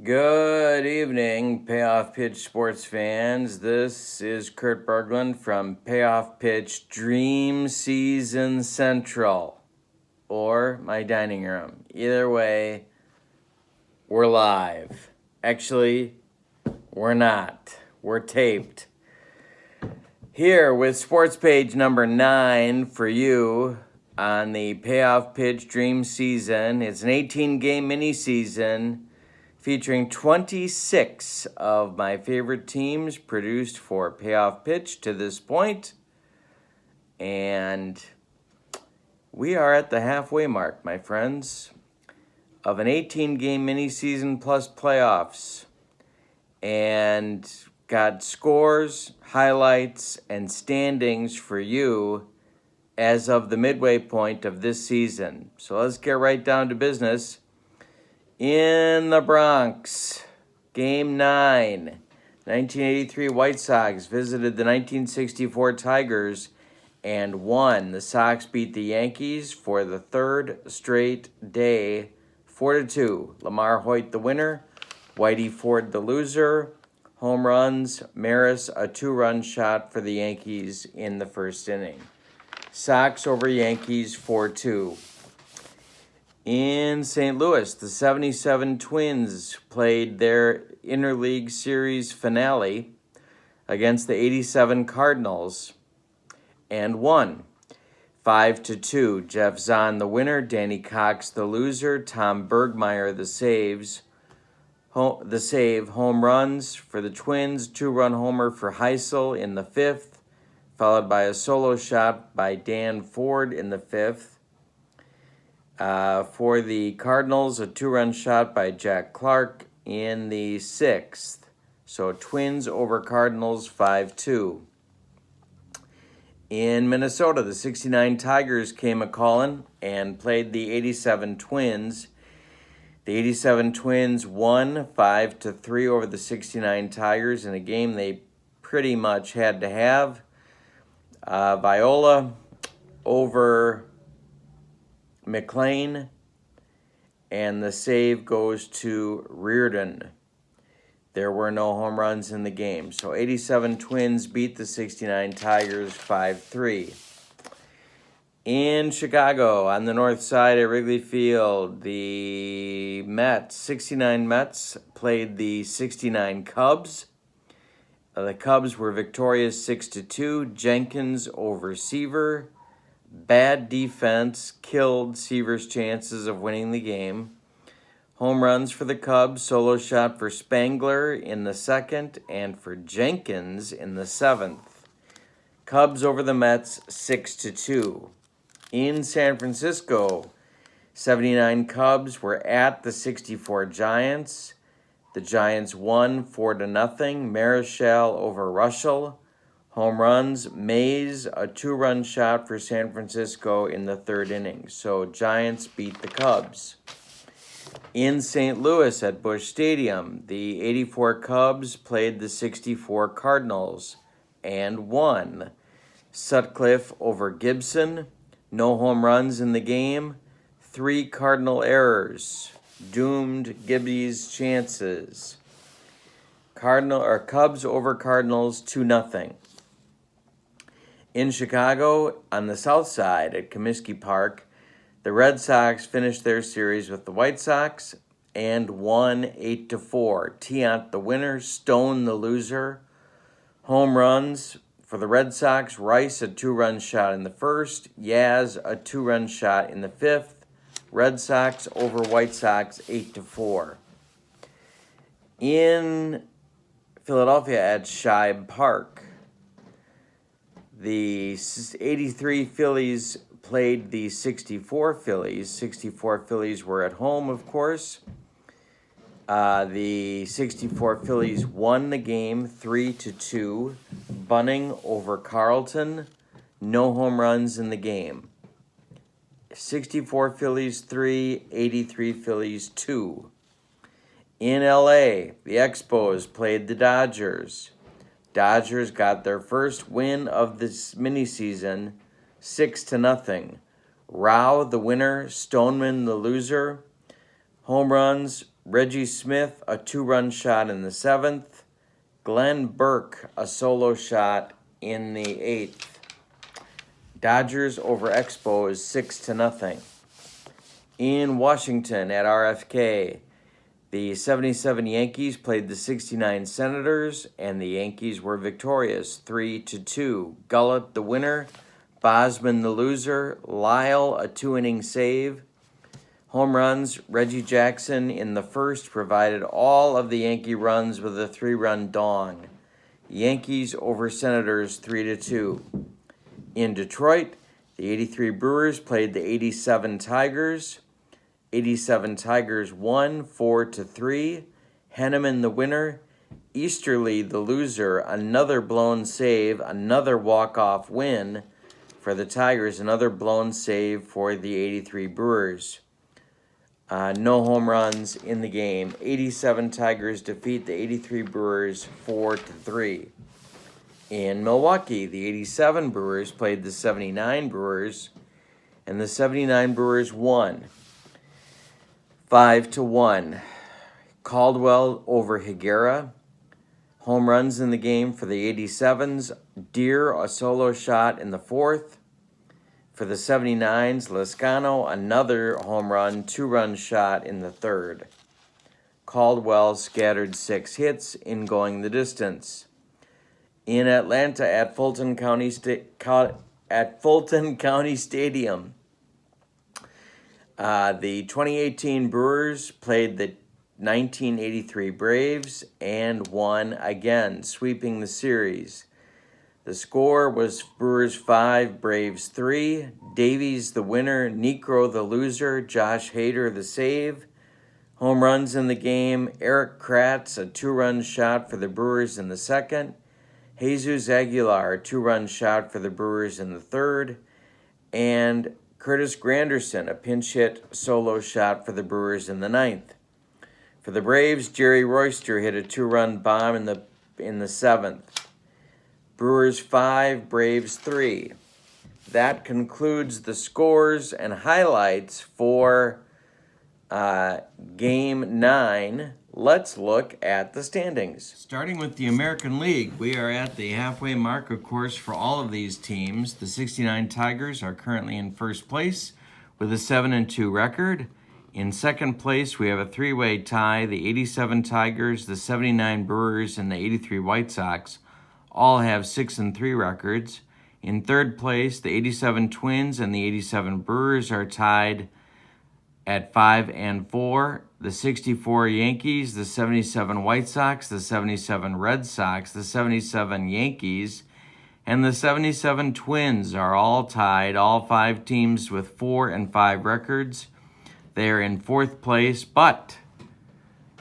Good evening, Payoff Pitch sports fans. This is Kurt Berglund from Payoff Pitch Dream Season Central, or my dining room. Either way, we're live. Actually, we're not. We're taped. Here with Sportspage number 9 for you on the Payoff Pitch Dream Season. It's an 18-game mini-season featuring 26 of my favorite teams produced for Payoff Pitch to this point. And we are at the halfway mark, my friends, of an 18-game mini-season plus playoffs. And got scores, highlights, and standings for you as of the midway point of this season. So let's get right down to business. In the Bronx, Game 9, 1983 White Sox visited the 1964 Tigers and won. The Sox beat the Yankees for the third straight day, 4-2. Lamar Hoyt the winner, Whitey Ford the loser. Home runs, Maris a 2-run shot for the Yankees in the first inning. Sox over Yankees 4-2. In St. Louis, the 77 Twins played their interleague series finale against the 87 Cardinals and won 5-2. Jeff Zahn the winner, Danny Cox the loser, Tom Bergmeyer the save. Home runs for the Twins, 2-run homer for Heisel in the 5th, followed by a solo shot by Dan Ford in the 5th. For the Cardinals, a 2-run shot by Jack Clark in the 6th. So Twins over Cardinals 5-2. In Minnesota, the 69 Tigers came a-callin' and played the 87 Twins. The 87 Twins won 5-3 over the 69 Tigers in a game they pretty much had to have. Viola over McLean, and the save goes to Reardon. There were no home runs in the game. So 87 Twins beat the 69 Tigers 5-3. In Chicago, on the north side at Wrigley Field, the 69 Mets played the 69 Cubs. The Cubs were victorious 6-2. Jenkins over Seaver. Bad defense killed Seaver's chances of winning the game. Home runs for the Cubs, solo shot for Spangler in the 2nd and for Jenkins in the 7th. Cubs over the Mets 6-2. In San Francisco, 79 Cubs were at the 64 Giants. The Giants won 4-0. Marichal over Russell. Home runs, Mays, a 2-run shot for San Francisco in the 3rd inning. So Giants beat the Cubs. In St. Louis at Busch Stadium, the 84 Cubs played the 64 Cardinals and won. Sutcliffe over Gibson. No home runs in the game. 3 Cardinal errors doomed Gibby's chances. Cubs over Cardinals 2-0. In Chicago, on the south side at Comiskey Park, the Red Sox finished their series with the White Sox and won 8-4. Tiant the winner, Stone the loser. Home runs for the Red Sox, Rice a 2-run shot in the 1st, Yaz a 2-run shot in the 5th. Red Sox over White Sox 8-4. In Philadelphia at Shibe Park, the 83 Phillies played the 64 Phillies. 64 Phillies were at home, of course. The 64 Phillies won the game 3-2. Bunning over Carlton. No home runs in the game. 64 Phillies 3, 83 Phillies 2. In LA, the Expos played the Dodgers. Dodgers got their first win of this mini-season, 6-0. Rao the winner, Stoneman the loser. Home runs, Reggie Smith, a 2-run shot in the 7th. Glenn Burke, a solo shot in the 8th. Dodgers over Expos 6-0. In Washington at RFK, the 77 Yankees played the 69 Senators, and the Yankees were victorious 3-2. Gullett the winner, Bosman the loser, Lyle a 2-inning save. Home runs, Reggie Jackson in the first provided all of the Yankee runs with a 3-run dong. Yankees over Senators 3-2. In Detroit, the 83 Brewers played the 87 Tigers. 87 Tigers won 4-3. Henneman the winner, Easterly the loser, another blown save, another walk-off win for the Tigers, another blown save for the 83 Brewers. No home runs in the game. 87 Tigers defeat the 83 Brewers 4-3. In Milwaukee, the 87 Brewers played the 79 Brewers, and the 79 Brewers won 5-1. Caldwell over Higuera. Home runs in the game for the 87s. Deere, a solo shot in the 4th. For the 79s, Lezcano, another home run, 2-run shot in the 3rd. Caldwell scattered 6 hits in going the distance. In Atlanta at Fulton County Stadium, the 2018 Brewers played the 1983 Braves and won again, sweeping the series. The score was Brewers 5, Braves 3. Davies the winner, Necro the loser, Josh Hader the save. Home runs in the game, Eric Kratz, a 2-run shot for the Brewers in the 2nd. Jesus Aguilar, a 2-run shot for the Brewers in the 3rd. And Curtis Granderson, a pinch hit solo shot for the Brewers in the 9th. For the Braves, Jerry Royster hit a 2-run bomb in the 7th. Brewers 5, Braves 3. That concludes the scores and highlights for Game 9. Let's look at the standings. Starting with the American League, we are at the halfway mark, of course, for all of these teams. The 69 Tigers are currently in first place with a 7-2 record. In second place, we have a 3-way tie. The 87 Tigers, the 79 Brewers, and the 83 White Sox all have 6-3 records. In third place, the 87 Twins and the 87 Brewers are tied at 5-4. The 64 Yankees, the 77 White Sox, the 77 Red Sox, the 77 Yankees, and the 77 Twins are all tied, all 5 teams with 4-5 records. They are in fourth place, but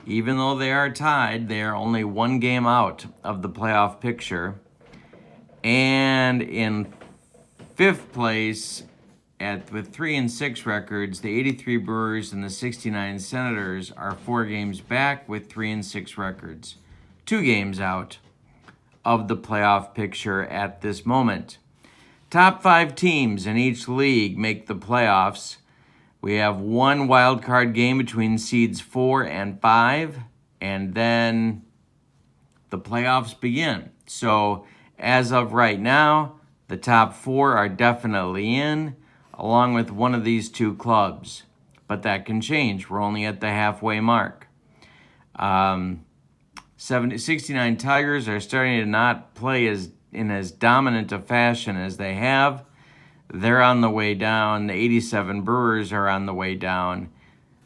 even though they are tied, they are only 1 game out of the playoff picture. And in fifth place, with 3-6 records, the 83 Brewers and the 69 Senators are 4 games back with 3-6 records. 2 games out of the playoff picture at this moment. Top 5 teams in each league make the playoffs. We have 1 wild card game between seeds 4 and 5, and then the playoffs begin. So as of right now, the top 4 are definitely in, along with one of these 2 clubs. But that can change. We're only at the halfway mark. 69 Tigers are starting to not play in as dominant a fashion as they have. They're on the way down. The 87 Brewers are on the way down.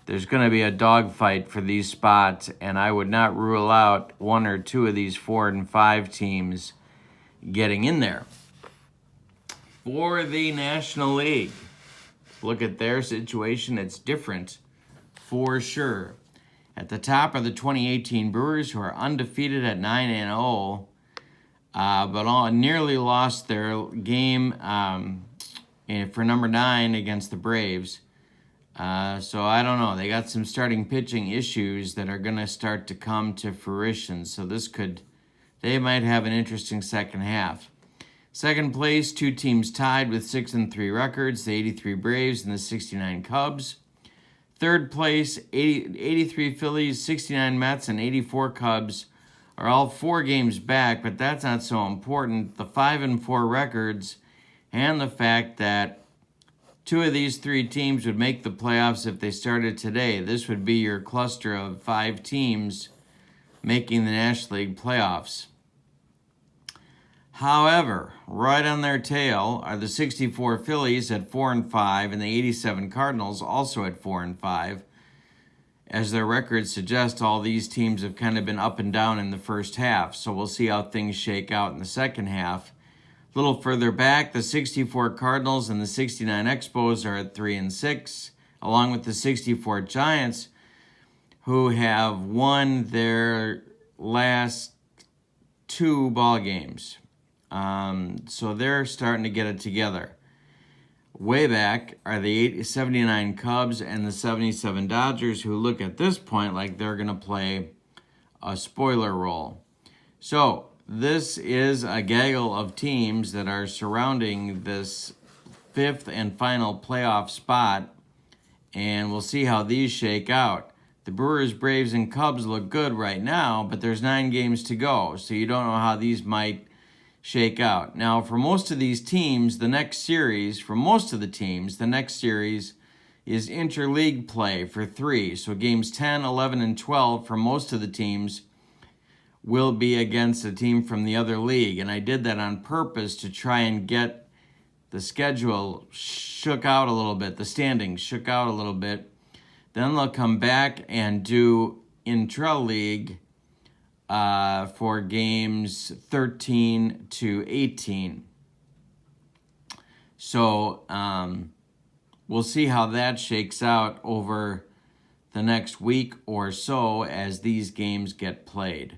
There's going to be a dogfight for these spots, and I would not rule out 1 or 2 of these 4 and 5 teams getting in there. For the National League, look at their situation. It's different for sure. At the top are the 2018 Brewers, who are undefeated at 9-0, but nearly lost their game for number 9 against the Braves. So I don't know. They got some starting pitching issues that are going to start to come to fruition. So they might have an interesting second half. Second place, 2 teams tied with 6-3 records, the 83 Braves and the 69 Cubs. Third place, 83 Phillies, 69 Mets, and 84 Cubs are all 4 games back, but that's not so important. The 5-4 records and the fact that 2 of these 3 teams would make the playoffs if they started today. This would be your cluster of 5 teams making the National League playoffs. However, right on their tail are the 64 Phillies at 4-5 and the 87 Cardinals also at 4-5. As their records suggest, all these teams have kind of been up and down in the first half, so we'll see how things shake out in the second half. A little further back, the 64 Cardinals and the 69 Expos are at 3-6, along with the 64 Giants, who have won their last 2 ball games. So they're starting to get it together. Way back are the 79 Cubs and the 77 Dodgers, who look at this point like they're going to play a spoiler role. So this is a gaggle of teams that are surrounding this 5th and final playoff spot, and we'll see how these shake out. The Brewers, Braves, and Cubs look good right now, but there's 9 games to go, so you don't know how these might shake out. Now, for most of these teams, the next series is interleague play for 3. So games 10, 11, and 12 for most of the teams will be against a team from the other league. And I did that on purpose to try and get the schedule shook out a little bit, the standings shook out a little bit. Then they'll come back and do intra-league for games 13 to 18. So we'll see how that shakes out over the next week or so as these games get played.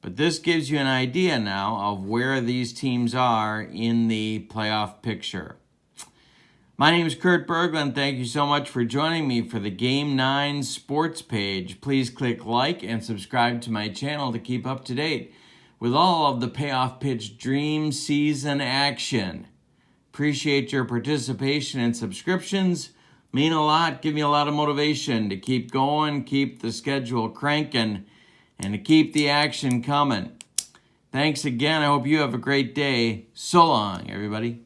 But this gives you an idea now of where these teams are in the playoff picture. My name is Kurt Berglund. Thank you so much for joining me for the Game 9 Sports Page. Please click like and subscribe to my channel to keep up to date with all of the Payoff Pitch Dream Season action. Appreciate your participation and subscriptions. Mean a lot. Give me a lot of motivation to keep going, keep the schedule cranking, and to keep the action coming. Thanks again. I hope you have a great day. So long, everybody.